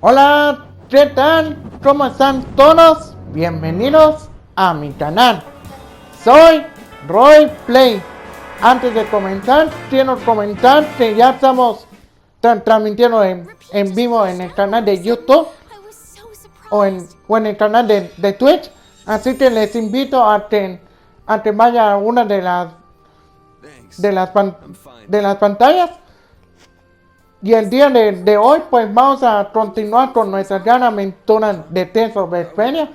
Hola, ¿qué tal? ¿Cómo están todos? Bienvenidos a mi canal. Soy RoyPlay. Antes de comenzar, quiero comentar que ya estamos transmitiendo en vivo en el canal de YouTube o en el canal de Twitch. Así que les invito a que vaya a una de las pantallas. Y el día de hoy pues vamos a continuar con nuestra gran aventura de Tales of Vesperia.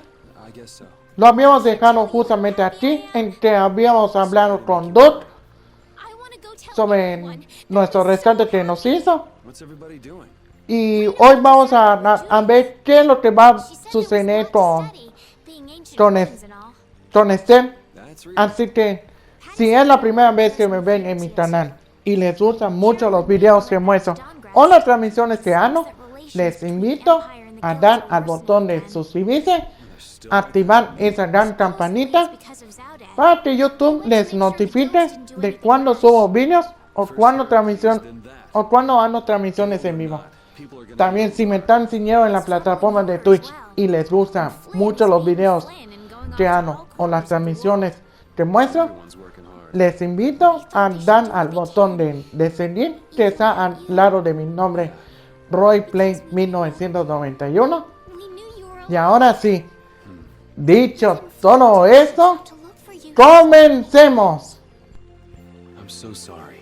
Lo habíamos dejado justamente aquí en que habíamos hablado con Doug sobre nuestro rescate que nos hizo. Y hoy vamos a ver qué es lo que va a suceder con Estelle. Así que si es la primera vez que me ven en mi canal y les gustan mucho los videos que muestro o las transmisiones que hago, les invito a dar al botón de suscribirse, activar esa gran campanita para que YouTube les notifique de cuando subo videos o cuando hago transmisiones en vivo. También si me están siguiendo en la plataforma de Twitch y les gustan mucho los videos que hago o las transmisiones que muestro, les invito a dar al botón de seguir que está al lado de mi nombre, RoyPlay 1991. Y ahora sí, dicho todo esto, comencemos. I'm so sorry.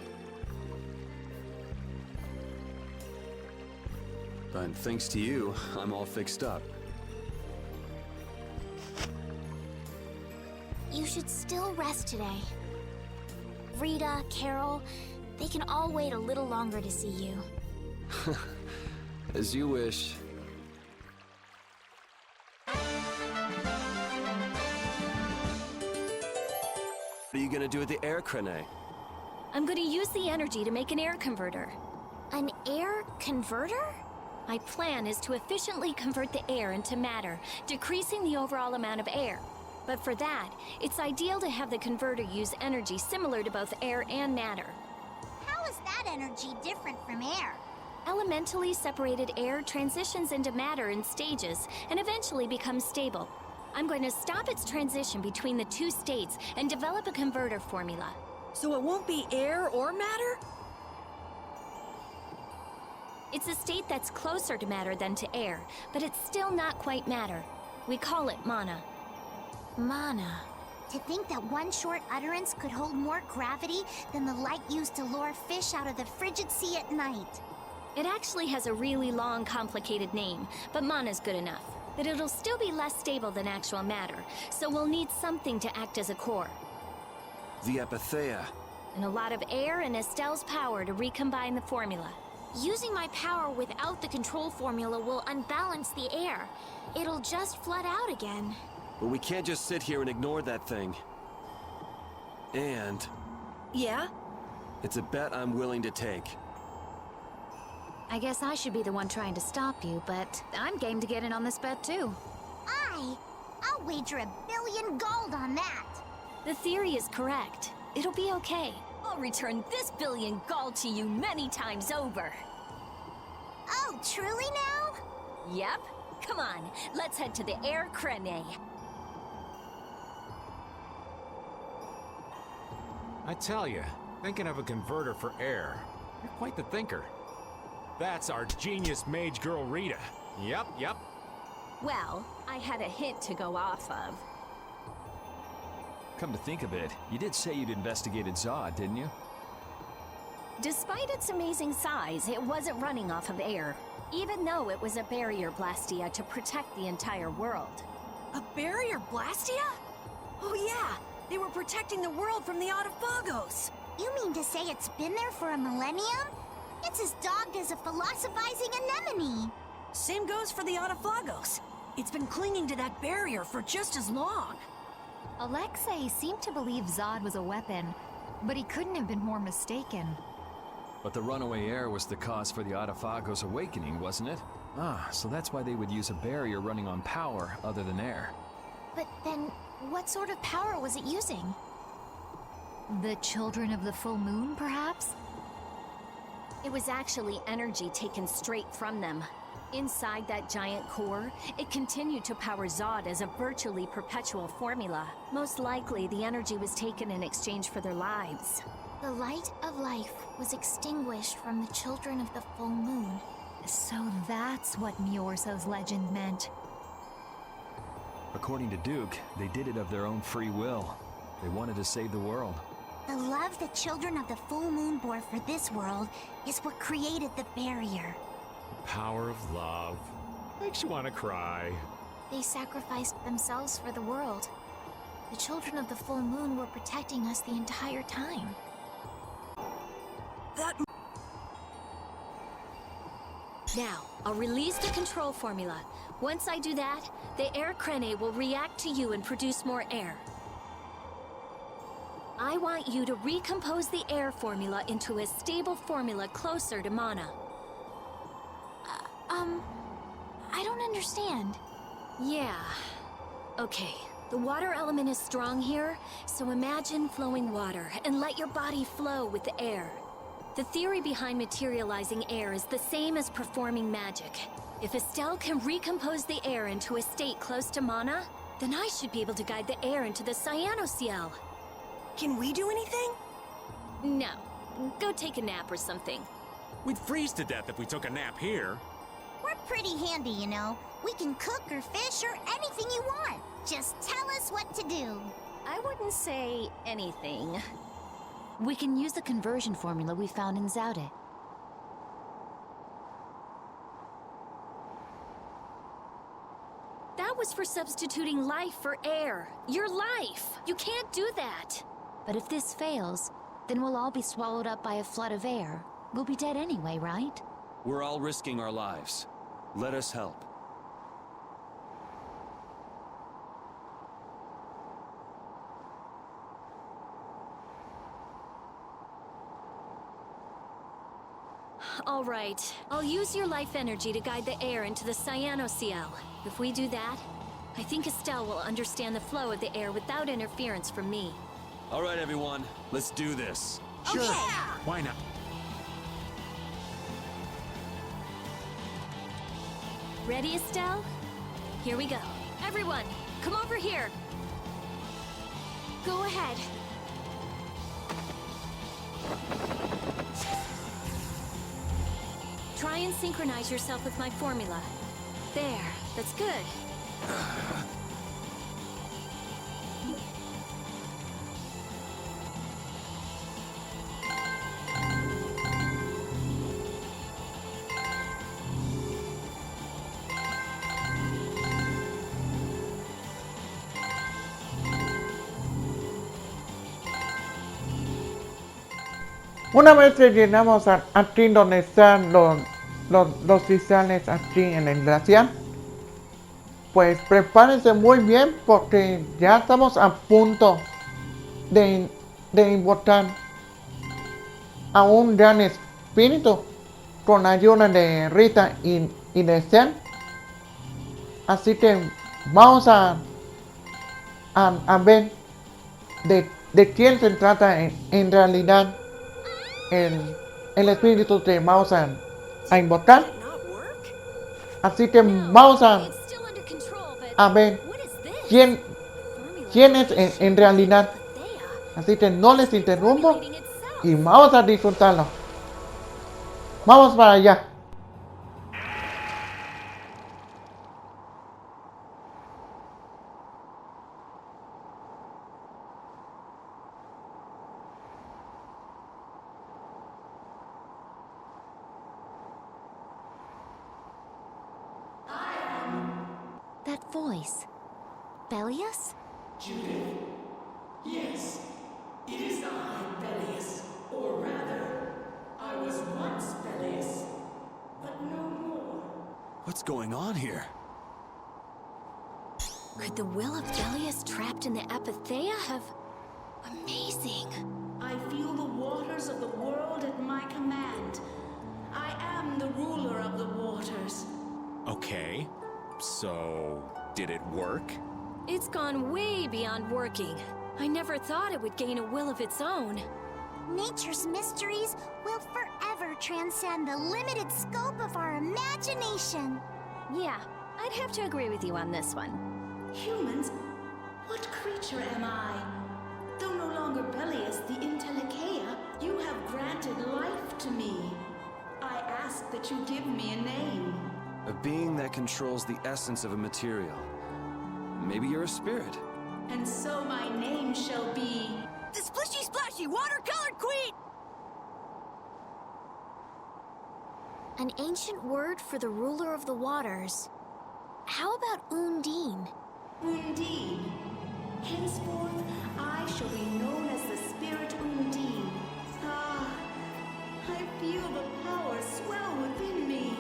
But thanks to you, I'm all fixed up. You should still rest today. Rita, Carol, they can all wait a little longer to see you. As you wish. What are you gonna do with the air crane? I'm going to use the energy to make an air converter. An air converter? My plan is to efficiently convert the air into matter, decreasing the overall amount of air. But for that, it's ideal to have the converter use energy similar to both air and matter. How is that energy different from air? Elementally separated air transitions into matter in stages and eventually becomes stable. I'm going to stop its transition between the two states and develop a converter formula. So it won't be air or matter? It's a state that's closer to matter than to air, but it's still not quite matter. We call it mana. Mana. To think that one short utterance could hold more gravity than the light used to lure fish out of the frigid sea at night. It actually has a really long, complicated name, but mana's good enough. But it'll still be less stable than actual matter, so we'll need something to act as a core. The Epitheia. And a lot of air and Estelle's power to recombine the formula. Using my power without the control formula will unbalance the air. It'll just flood out again. But we can't just sit here and ignore that thing. And Yeah? it's a bet I'm willing to take. I guess I should be the one trying to stop you, but I'm game to get in on this bet too. I'll wager $1 billion gold on that. The theory is correct. It'll be okay. I'll return this $1 billion gold to you many times over. Oh, truly now? Yep. Come on, let's head to the air crane. I tell you, thinking of a converter for air, you're quite the thinker. That's our genius mage girl Rita. Yep. Well, I had a hint to go off of. Come to think of it, you did say you'd investigated Zod, didn't you? Despite its amazing size, it wasn't running off of air, even though it was a barrier blastia to protect the entire world. A barrier blastia? Oh yeah, they were protecting the world from the Autophagos. You mean to say it's been there for a millennium? It's as dogged as a philosophizing anemone. Same goes for the Autophagos. It's been clinging to that barrier for just as long. Alexei seemed to believe Zod was a weapon, but he couldn't have been more mistaken. But the runaway air was the cause for the Autophagos awakening, wasn't it? Ah, so that's why they would use a barrier running on power other than air. But then, what sort of power was it using? The children of the full moon, perhaps? It was actually energy taken straight from them. Inside that giant core, it continued to power Zod as a virtually perpetual formula. Most likely, the energy was taken in exchange for their lives. The light of life was extinguished from the children of the full moon. So that's what Miorso's legend meant. According to Duke, they did it of their own free will. They wanted to save the world. The love the children of the full moon bore for this world is what created the barrier. Power of love. Makes you want to cry. They sacrificed themselves for the world. The children of the full moon were protecting us the entire time. Now, I'll release the control formula. Once I do that, the air crene will react to you and produce more air. I want you to recompose the air formula into a stable formula closer to mana. I don't understand. Yeah. Okay, the water element is strong here, so imagine flowing water and let your body flow with the air. The theory behind materializing air is the same as performing magic. If Estelle can recompose the air into a state close to mana, then I should be able to guide the air into the Cyanoceal. Can we do anything? No. Go take a nap or something. We'd freeze to death if we took a nap here. We're pretty handy, you know. We can cook or fish or anything you want. Just tell us what to do. I wouldn't say anything. We can use the conversion formula we found in Zaude. That was for substituting life for air. Your life! You can't do that! But if this fails, then we'll all be swallowed up by a flood of air. We'll be dead anyway, right? We're all risking our lives. Let us help. All right. I'll use your life energy to guide the air into the Cyanoceal. If we do that, I think Estelle will understand the flow of the air without interference from me. All right, everyone. Let's do this. Sure. Why not? Ready, Estelle? Here we go. Everyone, come over here. Go ahead. Try and synchronize yourself with my formula. There, that's good. Una vez que llenamos aquí donde están los cristales aquí en el glaciar, pues prepárense muy bien porque ya estamos a punto de invocar a un gran espíritu con ayuda de Rita y de Estelle. Así que vamos a ver de quién se trata en realidad el espíritu que vamos a invocar. Así que vamos a ver quién es en realidad. Así que no les interrumpo y vamos a disfrutarlo. Vamos para allá. That voice. Bellius? Judith. Yes, it is I, Bellius. Or rather, I was once Bellius, but no more. What's going on here? Could the will of Bellius trapped in the Apatheia have... Amazing. I feel the waters of the world at my command. I am the ruler of the waters. Okay. So, did it work? It's gone way beyond working. I never thought it would gain a will of its own. Nature's mysteries will forever transcend the limited scope of our imagination. Yeah, I'd have to agree with you on this one. Humans? What creature am I? Though no longer Peleus the Intellikeia, you have granted life to me. I ask that you give me a name. A being that controls the essence of a material. Maybe you're a spirit. And so my name shall be... The Splishy Splashy Watercolored Queen! An ancient word for the ruler of the waters. How about Undine? Undine. Henceforth, I shall be known as the Spirit Undine. Ah, I feel the power swell within me.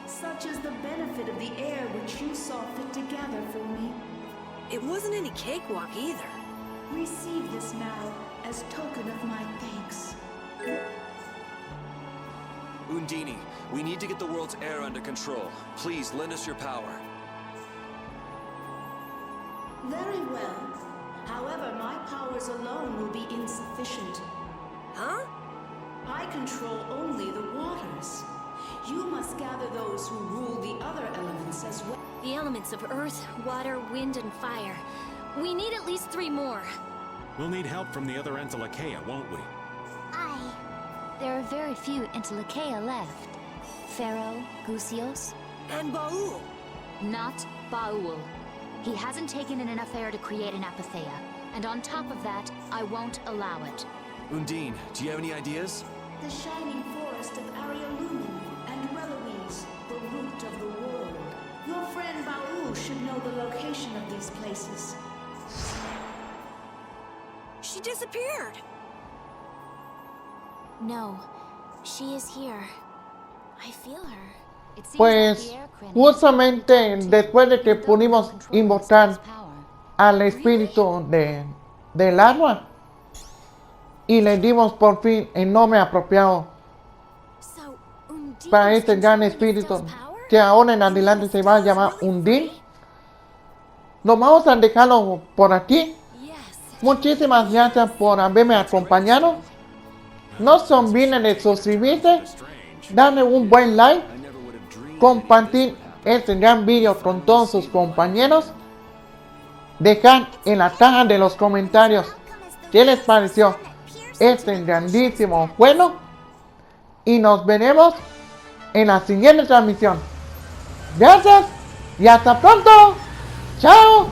Such is the benefit of the air which you saw fit to gather for me. It wasn't any cakewalk either. Receive this now as token of my thanks. Undine, we need to get the world's air under control. Please lend us your power. Very well. However, my powers alone will be insufficient. Huh? I control only the waters. You must gather those who rule the other elements as well. The elements of earth, water, wind, and fire. We need at least 3 more. We'll need help from the other Entelikeia, won't we? There are very few Intellikeia left. Pharaoh, Gusios, And Baul. not Baul. He hasn't taken in enough air to create an apatheia. And on top of that, I won't allow it. Undine, do you have any ideas? The shining forest of Arialumen and Reloise, the root of the world. Your friend Baul should know the location of these places. She disappeared. No, she is here. I feel her. It seems Pues like the air crin- justamente después de que pudimos invocar al espíritu del agua y le dimos por fin el nombre apropiado So, Undine para is este gran controlling espíritu Estelle's power? que ahora en adelante se va a llamar Undine. Nos vamos a dejarlo por aquí. Yes. Muchísimas gracias por haberme acompañado. No se olviden de suscribirse, darle un buen like, I never would have dreamed compartir este gran video con todos sus compañeros, dejar en la caja de los comentarios qué les pareció este grandísimo juego y nos veremos en la siguiente transmisión. Gracias y hasta pronto. Chao.